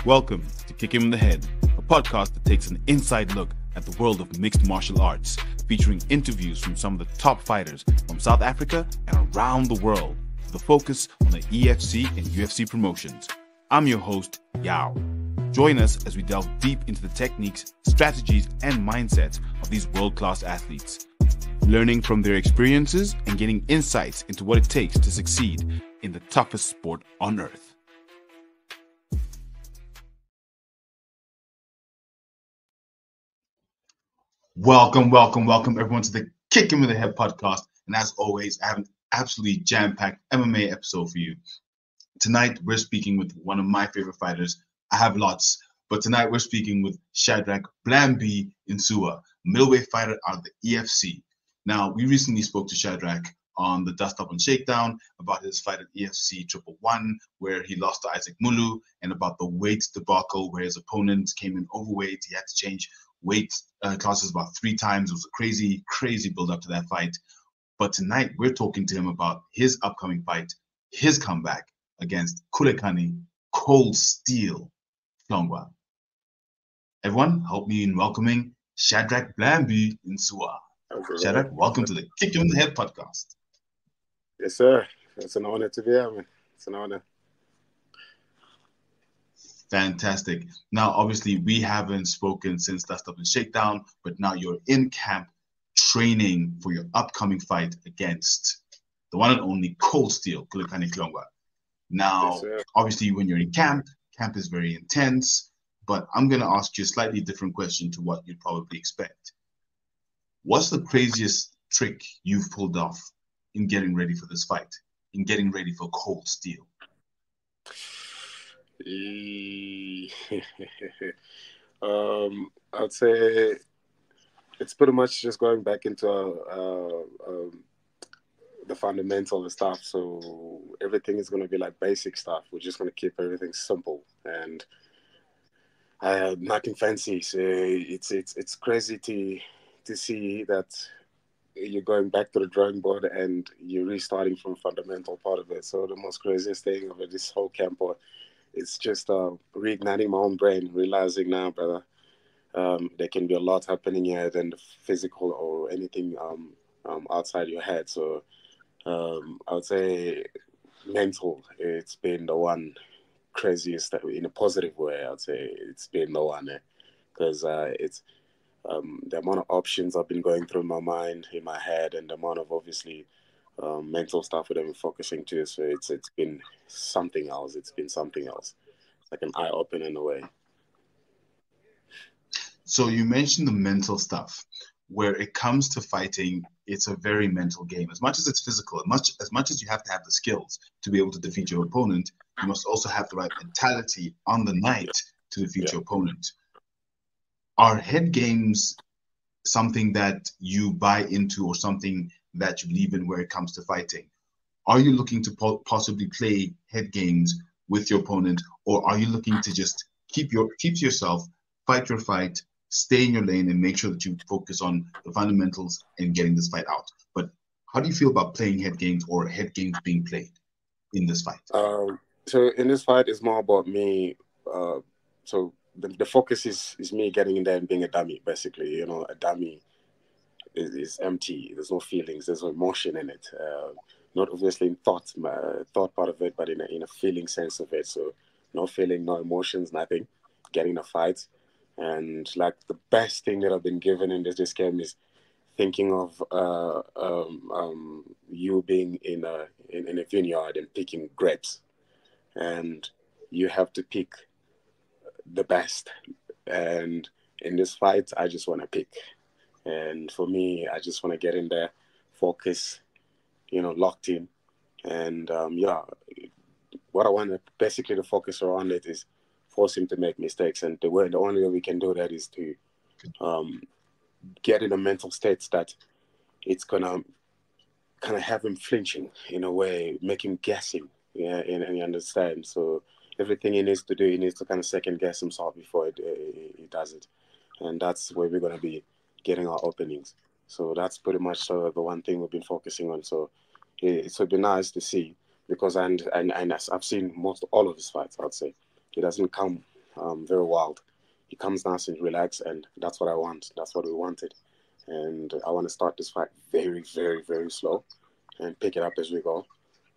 Welcome to Kick Him in the Head, a podcast that takes an inside look at the world of mixed martial arts, featuring interviews from some of the top fighters from South Africa and around the world, with a focus on the EFC and UFC promotions. I'm your host, Yao. Join us as we delve deep into the techniques, strategies, and mindsets of these world-class athletes, learning from their experiences and getting insights into what it takes to succeed in the toughest sport on earth. Welcome everyone to the Kick Him in the Head podcast. And as always, I have an absolutely jam-packed MMA episode for you. Tonight, we're speaking with one of my favorite fighters. I have lots, but tonight we're speaking with Shadrack Blambee Nsua, middleweight fighter out of the EFC. Now, we recently spoke to Shadrack on the Dust Up and Shakedown about his fight at EFC 111, where he lost to Isaac Mulhu, and about the weight debacle where his opponent came in overweight. He had to change weight classes about 3 times. It was a crazy build up to that fight. But tonight we're talking to him about his upcoming fight, his comeback against Kulekani Cold Steel Nsua. Everyone, help me in welcoming Shadrack Blambee Nsua. Shadrack, welcome to the Kick You in the Head podcast. Yes, sir. It's an honor to be here, man. It's an honor. Fantastic. Now, obviously, we haven't spoken since Dust Up and Shakedown, but now you're in camp training for your upcoming fight against the one and only Cold Steel, Kulekani Nsua. Now, Yes, obviously, when you're in camp is very intense, but I'm going to ask you a slightly different question to what you'd probably expect. What's the craziest trick you've pulled off in getting ready for this fight, in getting ready for Cold Steel? I'd say it's pretty much just going back into the fundamental stuff. So everything is going to be like basic stuff. We're just going to keep everything simple and nothing fancy. So it's crazy to see that you're going back to the drawing board and you're restarting from fundamental part of it. So the most craziest thing of this whole camp, it's just reigniting my own brain, realizing now, brother, there can be a lot happening here than the physical or anything outside your head. So I would say mental, it's been the one craziest, in a positive way. I'd say it's been the one, because it's the amount of options I've been going through my mind, in my head, and the amount of obviously mental stuff that I've been focusing to. So it's been something else. It's been something else. It's like an eye opener in a way. So you mentioned the mental stuff. Where it comes to fighting, it's a very mental game. As much as it's physical, as much as you have to have the skills to be able to defeat your opponent, you must also have the right mentality on the night to defeat your opponent. Are head games something that you buy into or something that you believe in where it comes to fighting? Are you looking to possibly play head games with your opponent, or are you looking to just keep to yourself, fight your fight, stay in your lane, and make sure that you focus on the fundamentals and getting this fight out? But how do you feel about playing head games or head games being played in this fight? So in this fight, it's more about me. So the focus is me getting in there and being a dummy, basically. You know, a dummy is empty. There's no feelings. There's no emotion in it. Not obviously in thought part of it, but in a feeling sense of it. So no feeling, no emotions, nothing. Getting a fight. And like the best thing that I've been given in this game is thinking of you being in a vineyard and picking grapes, and you have to pick the best. And in this fight, I just want to pick. And for me, I just want to get in there, focus, locked in. And what I want to basically to focus around it is force him to make mistakes. And the only way we can do that is to get in a mental state that it's going to kind of have him flinching in a way, make him guessing. Yeah, and you understand. So everything he needs to do, he needs to kind of second guess himself before he does it. And that's where we're going to be getting our openings. So that's pretty much the one thing we've been focusing on. So it would be nice to see, because and I've seen all of his fights, I'd say. He doesn't come very wild. He comes nice and relaxed, and that's what I want. That's what we wanted. And I want to start this fight very, very, very slow and pick it up as we go.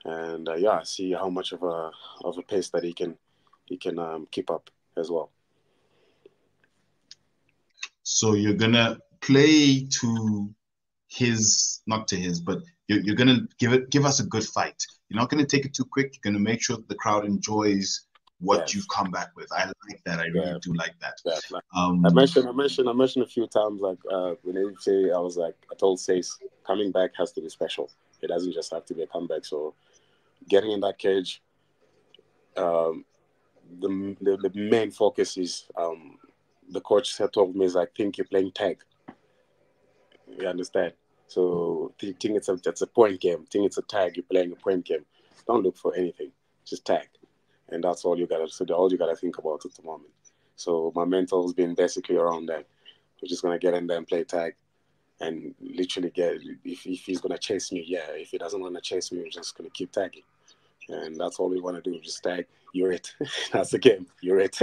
And see how much of a pace that he can keep up as well. So you're gonna play to his, not to his, but you're gonna give us a good fight. You're not gonna take it too quick. You're gonna make sure that the crowd enjoys what you've come back with. I like that. I really do like that. Yeah, like, I mentioned a few times, like when they say, I told Sace, coming back has to be special. It doesn't just have to be a comeback. So getting in that cage, the main focus is the coach had told me is, I think you're playing tag. You understand? So think it's a point game. Think it's a tag. You're playing a point game. Don't look for anything. Just tag, and that's all you gotta. So all you gotta think about at the moment. So my mental's been basically around that. We're just gonna get in there and play tag, and literally get. If he's gonna chase me, yeah. If he doesn't wanna chase me, we're just gonna keep tagging, and that's all we wanna do. Just tag. You're it. That's the game. You're it.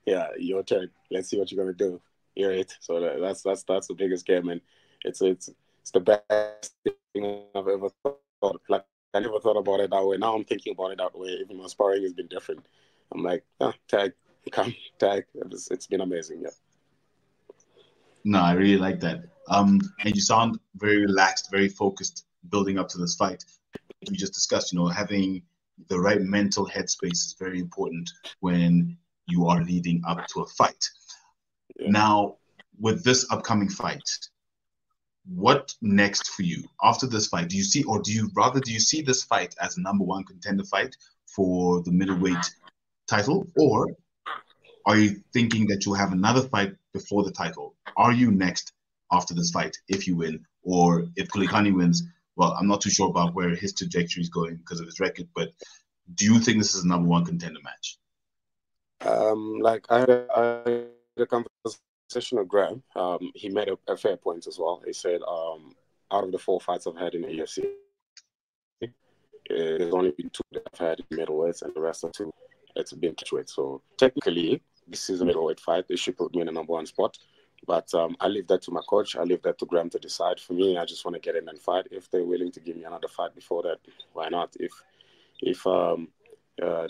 Yeah, your turn. Let's see what you're gonna do. You're it. So that's the biggest game, and it's the best thing I've ever thought. Like, I never thought about it that way. Now I'm thinking about it that way. Even my sparring has been different. I'm like, tag, come, tag. It's been amazing. Yeah. No, I really like that. And you sound very relaxed, very focused, building up to this fight. We just discussed, having the right mental headspace is very important when you are leading up to a fight. Yeah. Now, with this upcoming fight, what next for you after this fight? Do you see this fight as a number one contender fight for the middleweight title, or are you thinking that you'll have another fight before the title? Are you next after this fight if you win, or if Kulikani wins? Well, I'm not too sure about where his trajectory is going because of his record, but do you think this is a number one contender match? Like I had a conversation with Graham. He made a fair point as well. He said, out of the 4 fights I've had in the UFC, there's only been 2 that I've had in middleweights, and the rest are 2 it's been catchweight. So technically, this is a middleweight fight. They should put me in the number 1 spot. But I leave that to my coach. I leave that to Graham to decide. For me, I just want to get in and fight. If they're willing to give me another fight before that, why not? If they're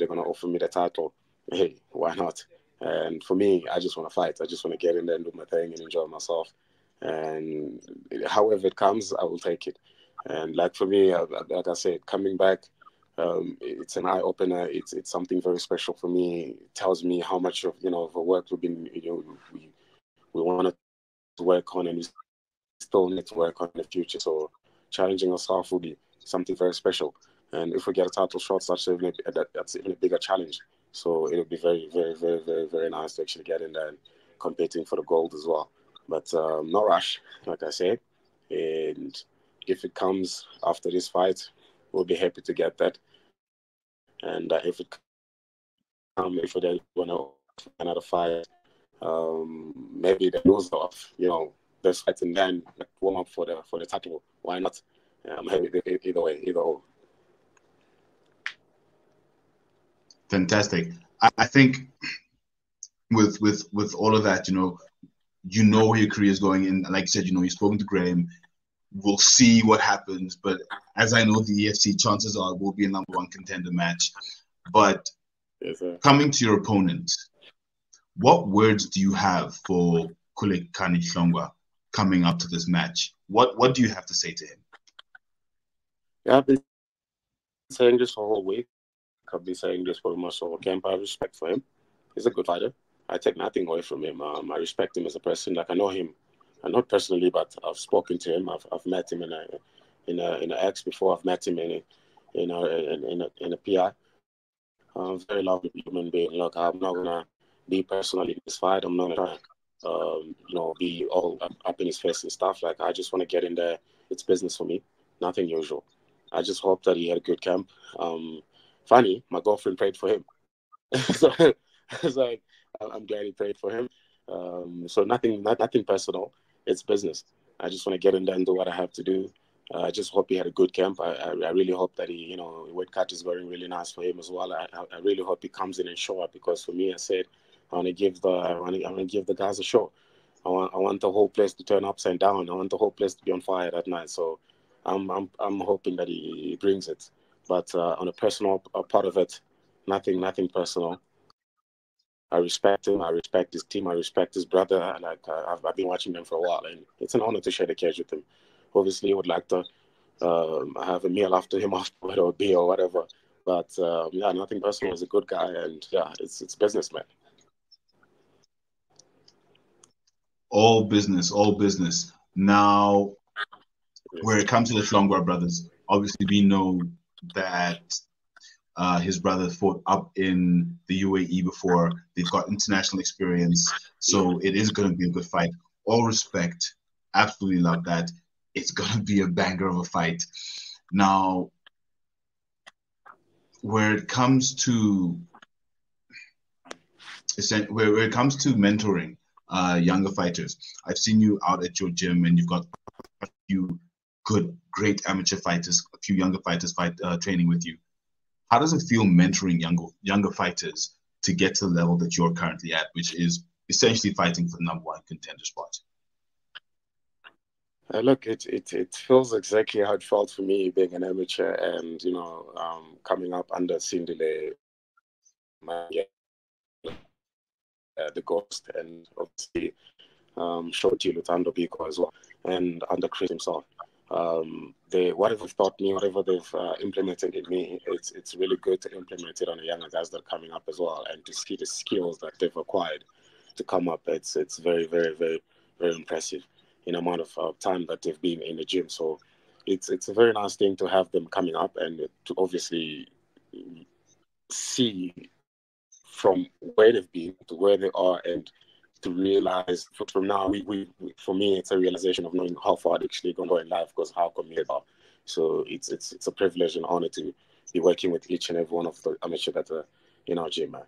going to offer me the title, hey, why not? And for me, I just want to fight. I just want to get in there and do my thing and enjoy myself. And however it comes, I will take it. And like for me, like I said, coming back, it's an eye opener. It's something very special for me. It tells me how much of the work we've been we wanted to work on, and we still need to work on in the future. So challenging ourselves will be something very special. And if we get a title shot, that's even a bigger challenge. So it'll be very, very, very, very, very nice to actually get in there and competing for the gold as well. But no rush, like I said. And if it comes after this fight, we'll be happy to get that. And if they want to another fight, maybe they lose off, this fight and then warm up for the title. Why not? I'm happy either way, either or. Fantastic. I think with all of that, where your career is going, and like you said, you've spoken to Graham. We'll see what happens, but as I know, the EFC, chances are it will be a number one contender match. But coming to your opponent, what words do you have for Kulikani Hlongwa coming up to this match? What do you have to say to him? Yeah, I've been saying this the whole week. I've been saying this for much of camp. I have respect for him. He's a good fighter. I take nothing away from him. I respect him as a person. Like, I know him, not personally, but I've spoken to him. I've met him in a X before. I've met him in a PI. Very lovely human being. Look, I'm not gonna be personally in this fight. I'm not gonna be all up in his face and stuff. Like, I just want to get in there. It's business for me. Nothing usual. I just hope that he had a good camp. Funny, my girlfriend prayed for him. So it's like, I'm glad he prayed for him. So nothing personal. It's business. I just want to get in there and do what I have to do. I just hope he had a good camp. I really hope that he, weight cut is going really nice for him as well. I really hope he comes in and show up, because for me, I said, I want to give the guys a show. I want the whole place to turn upside down. I want the whole place to be on fire that night. So I'm hoping that he brings it. But on a personal part of it, nothing personal. I respect him. I respect his team. I respect his brother. I've been watching them for a while, and it's an honor to share the cage with him. Obviously, I would like to have a meal after him afterward, or a beer or whatever. But yeah, nothing personal. He's a good guy, and yeah, it's business, man. All business, all business. Now, where it comes to the Hlongwa brothers, obviously we know that his brother fought up in the UAE before. They've got international experience, so it is going to be a good fight. All respect, absolutely love that. It's going to be a banger of a fight. Now, where it comes to mentoring younger fighters, I've seen you out at your gym, and you've got a few great amateur fighters, a few younger fighters training with you. How does it feel mentoring younger fighters to get to the level that you're currently at, which is essentially fighting for the #1 contender spot? Look, it feels exactly how it felt for me being an amateur, and coming up under Sindile, the Ghost, and obviously Shoti Lutando Biko as well, and under Chris himself. Whatever they've taught me, whatever they've implemented in me, it's really good to implement it on the younger guys that are coming up as well, and to see the skills that they've acquired to come up. It's very, very, very, very impressive in the amount of time that they've been in the gym. So it's a very nice thing to have them coming up, and to obviously see from where they've been to where they are, and to realize from now, for me, it's a realization of knowing how far they're actually going to go in life, because how committed are. So it's a privilege and honor to be working with each and every one of the amateurs that are in our gym, man.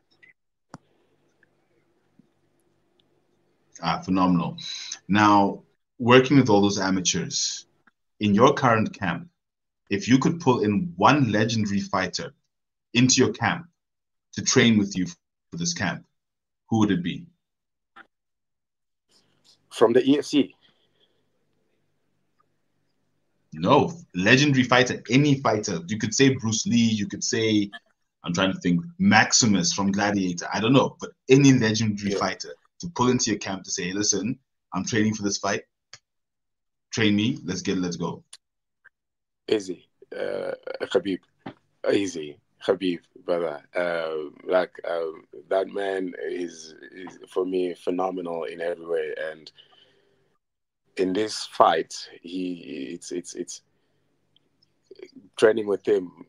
Phenomenal. Now, working with all those amateurs, in your current camp, if you could pull in one legendary fighter into your camp to train with you for this camp, who would it be? From the EFC? No, legendary fighter, any fighter. You could say Bruce Lee, you could say, I'm trying to think, Maximus from Gladiator. I don't know, but any legendary fighter to pull into your camp to say, hey, listen, I'm training for this fight. Train me. Let's go. Easy. Khabib. Easy. Khabib, brother. That man is for me phenomenal in every way, and in this fight, it's training with him.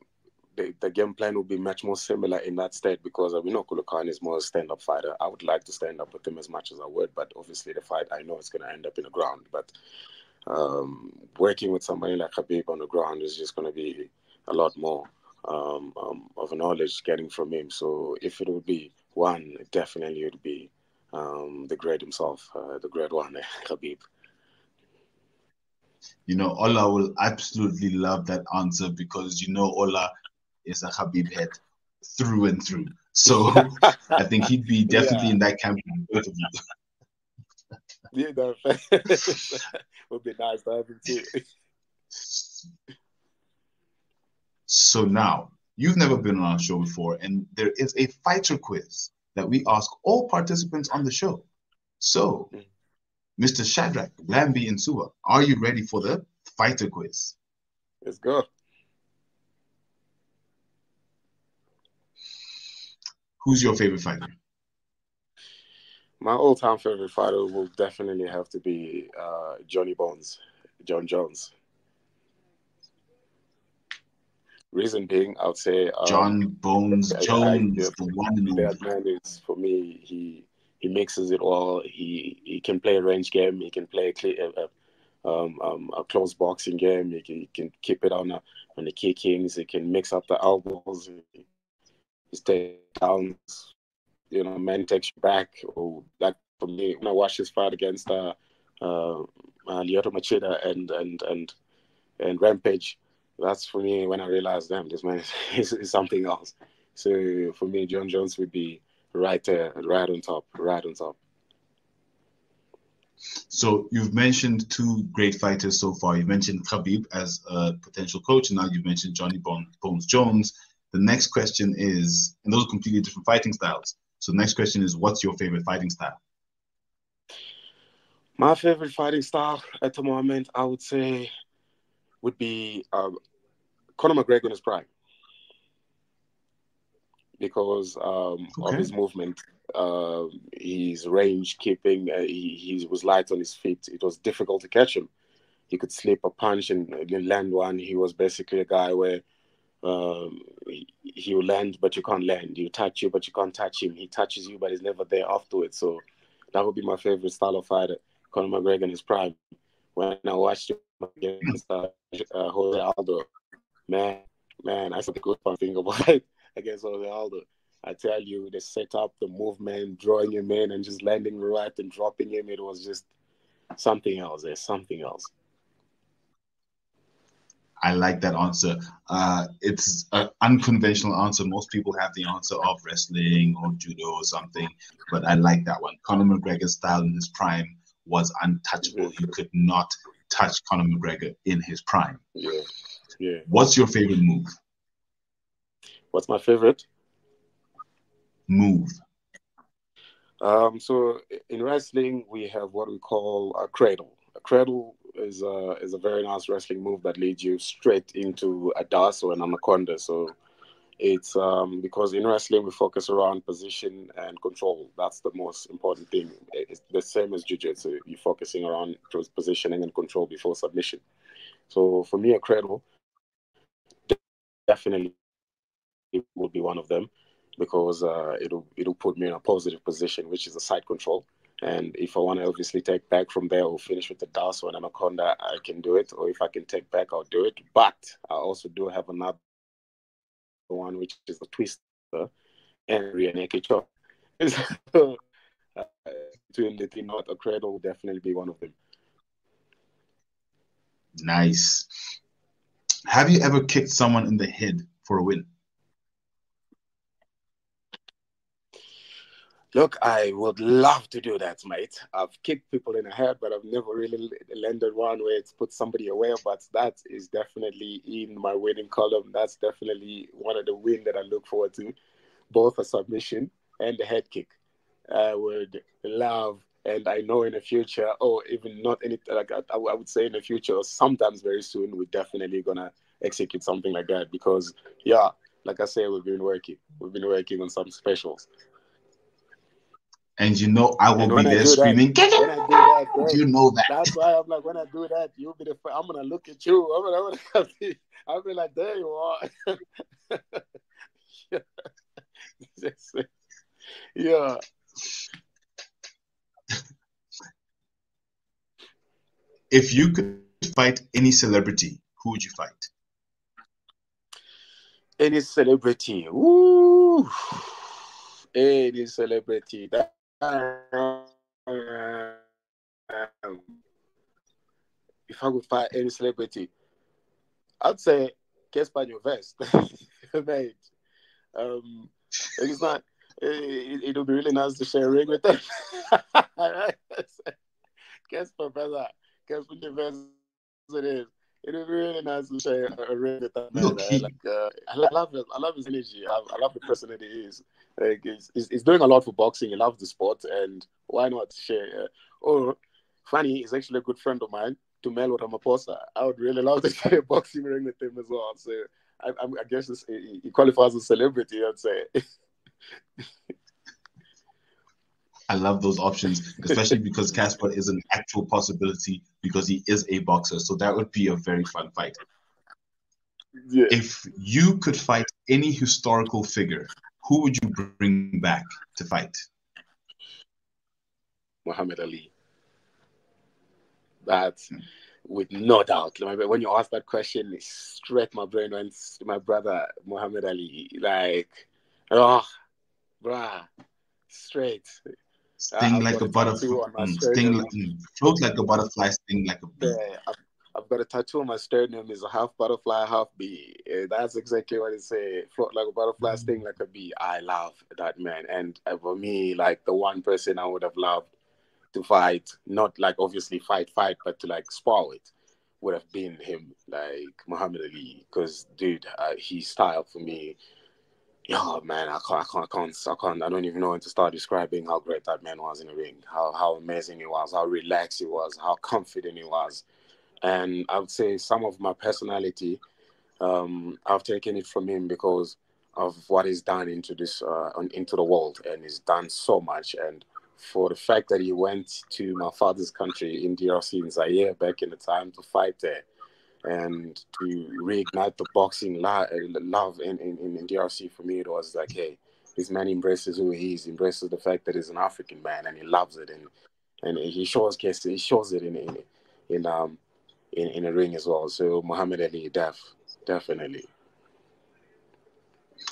The game plan will be much more similar in that state, because we know Kulu Khan is more a stand-up fighter. I would like to stand up with him as much as I would, but obviously the fight, I know it's going to end up in the ground. But working with somebody like Khabib on the ground is just going to be a lot more of a knowledge getting from him. So if it would be one, definitely it would be the great himself, the great one, Khabib. Ola will absolutely love that answer, because Ola is a Khabib head through and through. So I think he'd be definitely in that camp with both of you. Yeah, no, would be nice to have him too. So now, you've never been on our show before, and there is a fighter quiz that we ask all participants on the show. So, Mr. Shadrack, Blambee, and Nsua, are you ready for the fighter quiz? Let's go. Who's your favorite fighter? My all-time favorite fighter will definitely have to be John Jones. Reason being, I would say John Bones Jones, the one and only. That man is, for me, he mixes it all. He can play a range game. He can play a close boxing game. He can keep it on the kickings. He can mix up the elbows. His takedowns. Man takes you back. Or that, for me, when I watched his fight against Lyoto Machida and Rampage, that's for me when I realized, damn, this man is something else. So for me, John Jones would be right there, right on top, right on top. So you've mentioned two great fighters so far. You mentioned Khabib as a potential coach, and now you've mentioned Johnny Bones Jones. The next question is, and those are completely different fighting styles. So the next question is, what's your favorite fighting style? My favorite fighting style at the moment, I would say, would be Conor McGregor in his prime, because of his movement, his range keeping. He was light on his feet. It was difficult to catch him. He could slip a punch and land one. He was basically a guy where he will land, but you can't land. He'll touch you, but you can't touch him. He touches you, but he's never there afterwards. So that would be my favorite style of fighter, Conor McGregor in his prime. When I watched him against Jose Aldo, man, I saw the good fun thing about it against Jose Aldo. I tell you, the setup, the movement, drawing him in and just landing right and dropping him, it was just something else. There's something else. I like that answer. It's an unconventional answer. Most people have the answer of wrestling or judo or something, but I like that one. Conor McGregor's style in his prime was untouchable. You could not touch Conor McGregor in his prime. Yeah, yeah. What's your favorite move? What's my favorite move? So in wrestling, we have what we call a cradle. A cradle is a very nice wrestling move that leads you straight into a das or an anaconda. So it's because in wrestling we focus around position and control. That's the most important thing. It's the same as jiu-jitsu. You're focusing around positioning and control before submission. So for me, a cradle definitely will be one of them, because it'll put me in a positive position, which is a side control. And if I want to obviously take back from there or finish with the das or an anaconda, I can do it. Or if I can take back, I'll do it. But I also do have another one, which is the twister and rear naked choke. Between the three, not a cradle will definitely be one of them. Nice. Have you ever kicked someone in the head for a win? Look, I would love to do that, mate. I've kicked people in the head, but I've never really landed one where it's put somebody away. But that is definitely in my winning column. That's definitely one of the wins that I look forward to, both a submission and a head kick. I would love, and I know in the future, or even not any, like I would say in the future, or sometimes very soon, we're definitely gonna execute something like that. Because yeah, like I say, we've been working on some specials. And you know I will be there screaming, "Get it!" When I do that, great. You know that. That's why I'm like, when I do that, you'll be I'm gonna look at you. I'll be like, there you are. Yeah. If you could fight any celebrity, who would you fight? Any celebrity? Woo! Any celebrity. If I could fight any celebrity, I'd say Kespanyo Vest. Mate. It's not. It would be really nice to share a ring with them. Kespa brother, Kespanyo Vest. It is. It would be really nice to share a ring with that man. I love it. I love his energy. I love the person that he is. Like, he's doing a lot for boxing. He loves the sport, and why not share? Funny, he's actually a good friend of mine, Tumelo Ramaphosa. I would really love to share a boxing ring with him as well. So I guess he qualifies as a celebrity, I'd say. I love those options, especially because Casper is an actual possibility because he is a boxer. So that would be a very fun fight. Yeah. If you could fight any historical figure, who would you bring back to fight? Muhammad Ali. That's with no doubt. When you ask that question, straight my brain went to my brother Muhammad Ali. Like, oh, bruh, straight. Sting like a butterfly. Float like a butterfly. Sting like a bird. I've got a tattoo on my sternum. Is a half butterfly, half bee. That's exactly what it says. Float like a butterfly, sting like a bee. I love that man. And for me, like the one person I would have loved to fight, not like obviously fight, but to like spar with, would have been him, like Muhammad Ali. Because dude, his style for me, yeah, man, I don't even know when to start describing how great that man was in the ring, how amazing he was, how relaxed he was, how confident he was. And I would say some of my personality, I've taken it from him because of what he's done into this, into the world, and he's done so much. And for the fact that he went to my father's country in DRC in Zaire back in the time to fight there, and to reignite the boxing love in DRC, for me, it was like, hey, this man embraces who he is, embraces the fact that he's an African man, and he loves it, and he shows it in a ring as well. So Muhammad Ali, definitely.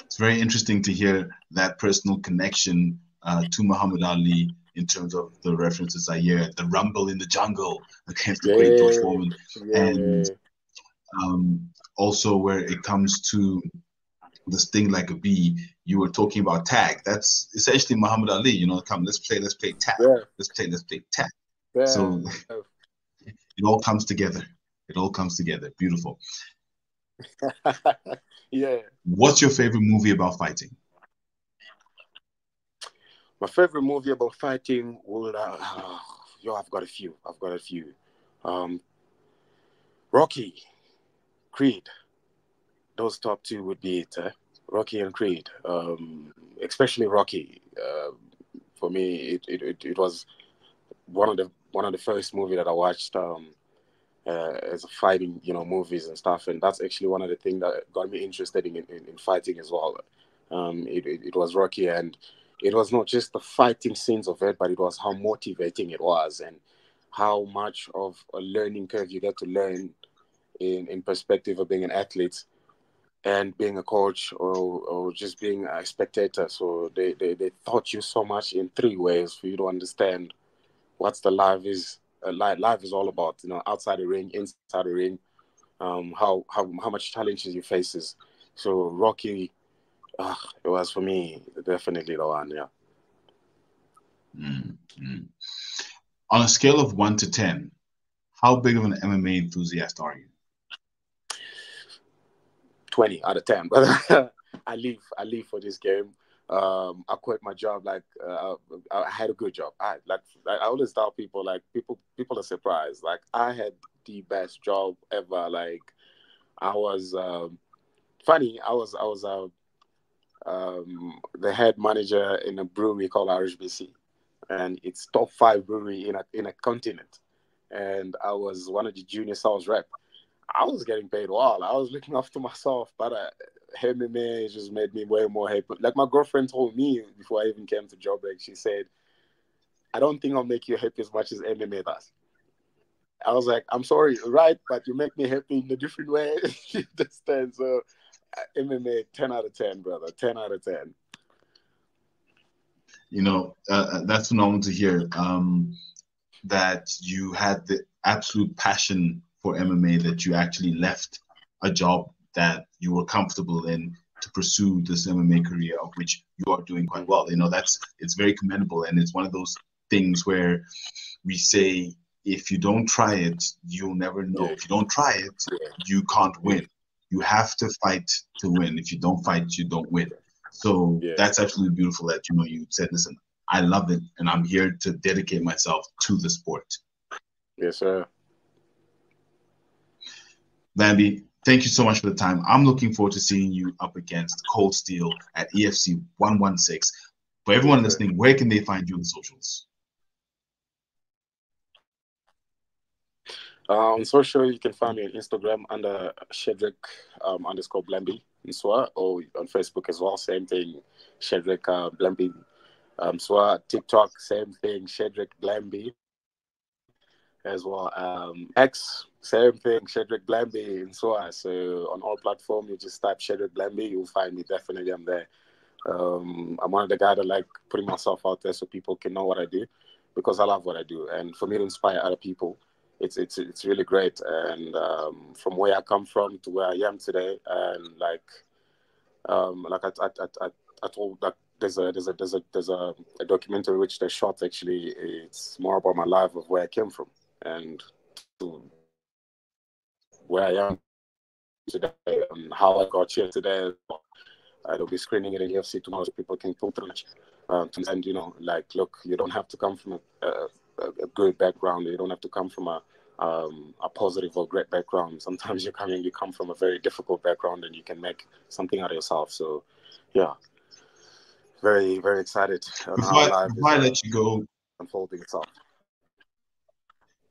It's very interesting to hear that personal connection to Muhammad Ali in terms of the references I hear, the rumble in the jungle against the great George Foreman, and also where it comes to the sting like a bee. You were talking about tag. That's essentially Muhammad Ali. You know, come, let's play tag. Yeah. Let's play tag. Yeah. So it all comes together. It all comes together. Beautiful. Yeah. What's your favorite movie about fighting? My favorite movie about fighting will, I've got a few. Rocky, Creed. Those top two would be it. Rocky and Creed. Especially Rocky. For me, it was one of the first movie that I watched as a fighting, movies and stuff. And that's actually one of the things that got me interested in fighting as well. It was Rocky, and it was not just the fighting scenes of it, but it was how motivating it was, and how much of a learning curve you get to learn in perspective of being an athlete and being a coach, or just being a spectator. So they taught you so much in three ways for you to understand what's the life is all about, outside the ring, inside the ring, how much challenges you faces. So Rocky, it was for me definitely the one. Yeah. Mm-hmm. On a scale of 1 to 10, how big of an MMA enthusiast are you? 20 out of 10. But I live for this game. I quit my job. Like I had a good job. I always tell people, like people are surprised. Like I had the best job ever. Like I was funny. I was the head manager in a brewery called RHBC, and it's top 5 brewery in a continent. And I was one of the junior sales rep. I was getting paid well. I was looking after myself, but MMA just made me way more happy. Like my girlfriend told me before I even came to Joburg, she said, "I don't think I'll make you happy as much as MMA does." I was like, "I'm sorry, right? But you make me happy in a different way." You understand? So MMA, 10 out of 10, brother. 10 out of 10. That's phenomenal to hear. That you had the absolute passion for MMA, that you actually left a job that you were comfortable in to pursue this MMA career, of which you are doing quite well. It's very commendable, and it's one of those things where we say, if you don't try it, you'll never know. Yeah. If you don't try it, you can't win. You have to fight to win. If you don't fight, you don't win. So that's absolutely beautiful that you said, listen, I love it, and I'm here to dedicate myself to the sport. Yes, sir. Blambee, thank you so much for the time. I'm looking forward to seeing you up against Cold Steel at EFC 116. For everyone listening, where can they find you on the socials? On social, you can find me on Instagram under Shadrack _ Blambee Nsua, or on Facebook as well, same thing, Shadrack Blambee Nsua. TikTok, same thing, Shadrack Blambee as well. X, same thing, Shadrack Blambee Nsua. So on all platforms, you just type Shadrack Blambee, you'll find me. Definitely, I'm there. I'm one of the guys that like putting myself out there so people can know what I do, because I love what I do, and for me to inspire other people it's really great. And from where I come from to where I am today, and like I told that there's a documentary which they shot. Actually, it's more about my life of where I came from and to where I am today and how I got here today. They'll be screening it in UFC tomorrow, so people can pull through. And like, look, you don't have to come from a good background. You don't have to come from a positive or great background. Sometimes you come from a very difficult background, and you can make something out of yourself. So, yeah, very, very excited on how life Before I let you go, unfolding itself.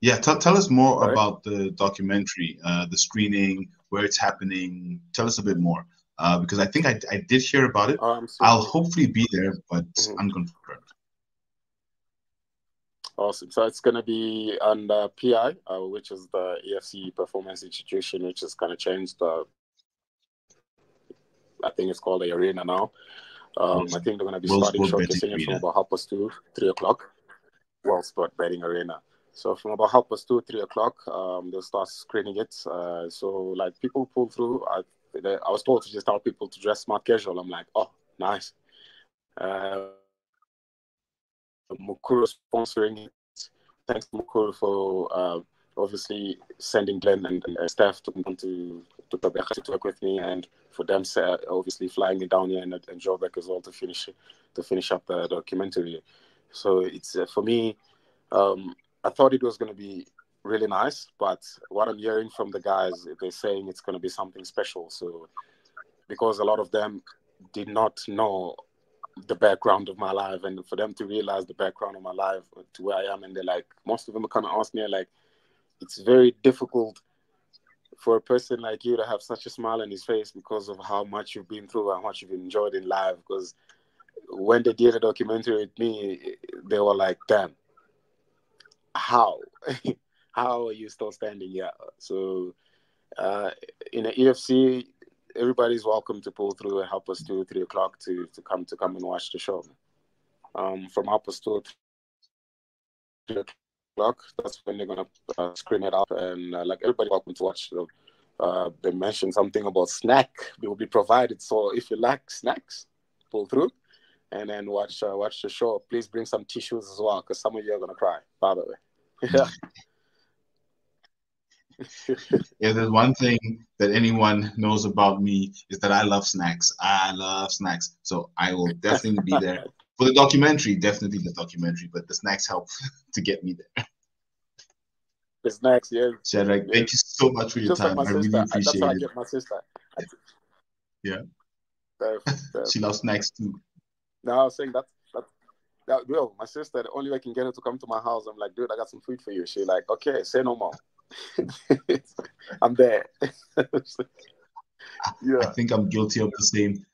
yeah, tell us more Sorry? about the documentary, the screening, where it's happening. Tell us a bit more, because I think I did hear about it. I'll hopefully be there, but unconfirmed. Awesome. So it's going to be under PI, which is the EFC Performance Institution, which has kind of changed. I think it's called the Arena now. I think they're going to be starting showcasing it from about 2:30, 3 o'clock. World Sport Betting Arena. So from about 2:30, 3 o'clock, they'll start screening it. So like people pull through. I was told to just tell people to dress smart casual. I'm like, oh, nice. Mukuru sponsoring it. Thanks to Mukuru for obviously sending Glenn and staff to work with me, and for them obviously flying me down here and Joburg as well to finish up the documentary. So it's for me, I thought it was going to be really nice, but what I'm hearing from the guys, they're saying it's going to be something special. So because a lot of them did not know the background of my life, and for them to realize the background of my life to where I am, and they're like, most of them are kind of ask me like, it's very difficult for a person like you to have such a smile on his face because of how much you've been through, how much you've enjoyed in life. Because when they did a documentary with me, they were like, damn, how are you still standing here? So in the EFC, everybody's welcome to pull through and help us to 3 o'clock to come and watch the show. From 2:30, 3 o'clock, that's when they're gonna screen it up, and like everybody welcome to watch. They mentioned something about snack will be provided, so if you like snacks, pull through and then watch the show. Please bring some tissues as well, because some of you are gonna cry, by the way. Yeah. If there's one thing that anyone knows about me, is that I love snacks. I love snacks. So I will definitely be there. For the documentary, definitely the documentary, but the snacks help to get me there. The snacks, yeah. Shadrack, thank you so much for your time. Like I really appreciate that's how it. I get my sister. Yeah. She loves snacks too. No, I was saying that yo, my sister, the only way I can get her to come to my house, I'm like, dude, I got some food for you. She's like, okay, say no more. I'm there. Yeah. I think I'm guilty of the same.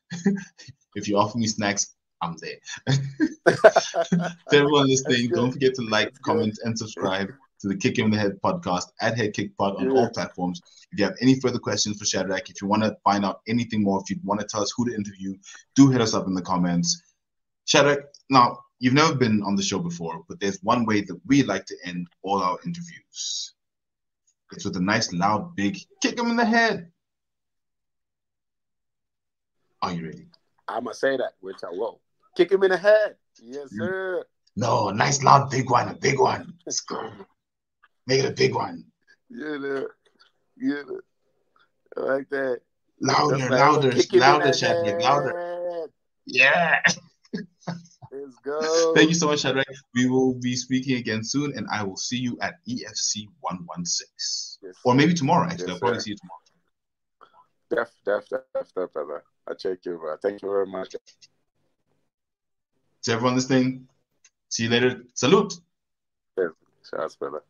If you offer me snacks, I'm there. To everyone listening, don't forget to like, comment, and subscribe to the Kick in the Head podcast at Head Kick Pod on all platforms. If you have any further questions for Shadrack, if you want to find out anything more, if you want to tell us who to interview, do hit us up in the comments. Shadrack, now, you've never been on the show before, but there's one way that we like to end all our interviews. It's with a nice, loud, big kick him in the head. Are you ready? I'm going to say that, which I will. Kick him in the head. Yes, sir. No, nice, loud, big one. A big one. Let's go. Make it a big one. Yeah. I like that. Louder, Shadrack, louder. Yeah. Let's go. Thank you so much, Shadrack. We will be speaking again soon, and I will see you at EFC 116. Yes, or maybe tomorrow, actually. I'll probably see you tomorrow. Def, brother. I check you, bro. Thank you very much. To everyone listening, see you later. Salute. Yes, brother.